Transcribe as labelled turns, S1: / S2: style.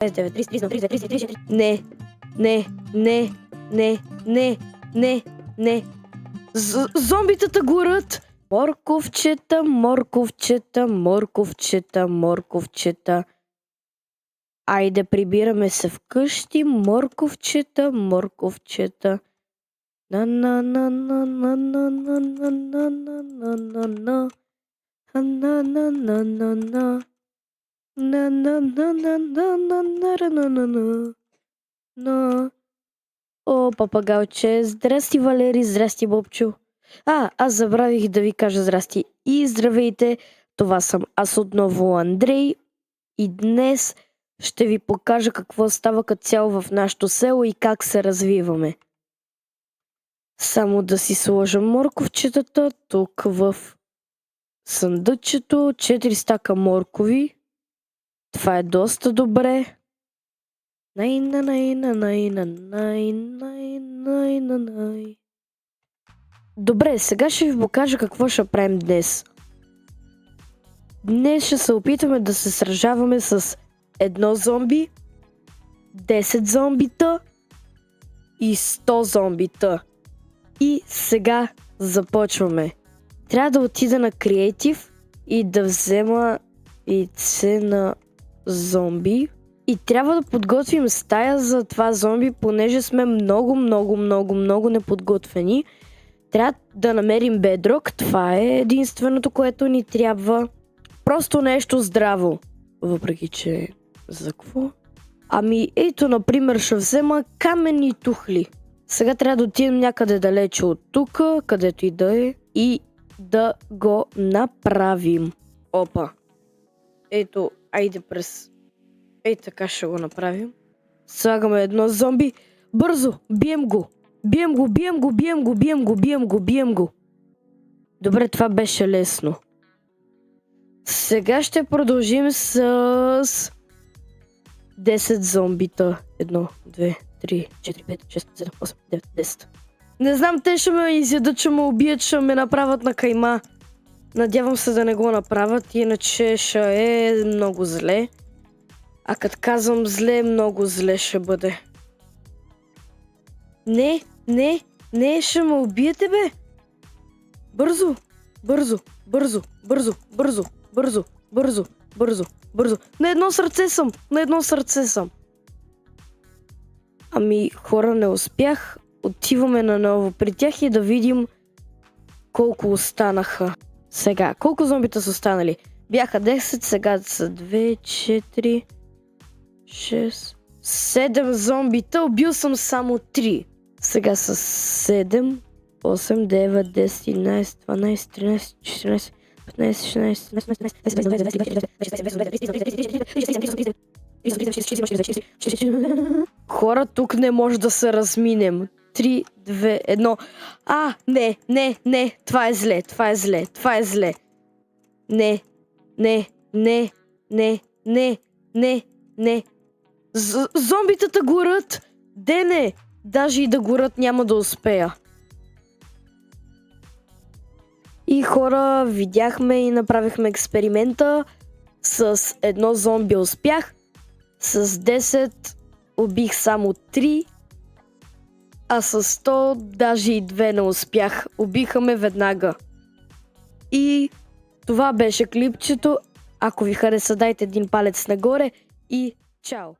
S1: 29, 30, 32, 33, 34. Не, не, не, не, не, не, не. Зомбитата горят! Морковчета, морковчета, морковчета, морковчета. Айде, прибираме се вкъщи, морковчета, морковчета. На на на на на на на на на на на на на на на на на на. На на на на на на на на на на на. О, папагалче, здрасти, Валери, здрасти, Бобчо. Аз забравих да ви кажа здрасти и здравейте, това съм аз отново, Андрей, и днес ще ви покажа какво става като цяло в нашото село и как се развиваме. Само да си сложа морковчетата тук в съндъчето, 4 стака моркови. Това е доста добре. Добре, сега ще ви покажа какво ще правим днес. Днес ще се опитаме да се сражаваме с 1 зомби, 10 зомбита и 100 зомбита. И сега започваме. Трябва да отида на Creative и да взема яйце на зомби. И трябва да подготвим стая за това зомби, понеже сме много неподготвени. Трябва да намерим бедрок, това е единственото, което ни трябва. Просто нещо здраво. Въпреки че... За какво? Ето, например, ще взема каменни тухли. Сега трябва да отидем някъде далече от тук, където и да е, и да го направим. Опа. Ето, айде през... така ще го направим. Слагаме 1 зомби. Бързо! Бием го! Бием го, бием го, бием го, бием го, бием го, бием го. Добре, това беше лесно. Сега ще продължим с 10 зомбита. 1, 2, 3, 4, 5, 6, 7, 8, 9, 10. Не знам, те ще ме изядат, ще ме убият, ще ме направят на кайма. Надявам се да не го направят, иначе ще е много зле. А като казвам зле, много зле ще бъде. Не, ще ме убиете, бе! Бързо! На едно сърце съм! Хора, не успях. Отиваме наново при тях и да видим колко останаха. Сега, колко зомбита са останали? Бяха 10, сега са 2, 4, 6, 7 зомбита. Убил съм само 3. Сега са 7, 8, 9, 10, 11, 12, 13, 14, 15, 16, Хора, тук не може да се разминем. 3, 2, 1. Не. Това е зле. Не. Зомбитата горят. Дене. Даже и да горят няма да успея. И хора, видяхме и направихме експеримента. С 1 зомби успях. С 10 убих само 3. А с 100 даже и 2 не успях. Убиха ме веднага. И това беше клипчето. Ако ви хареса, дайте един палец нагоре и чао!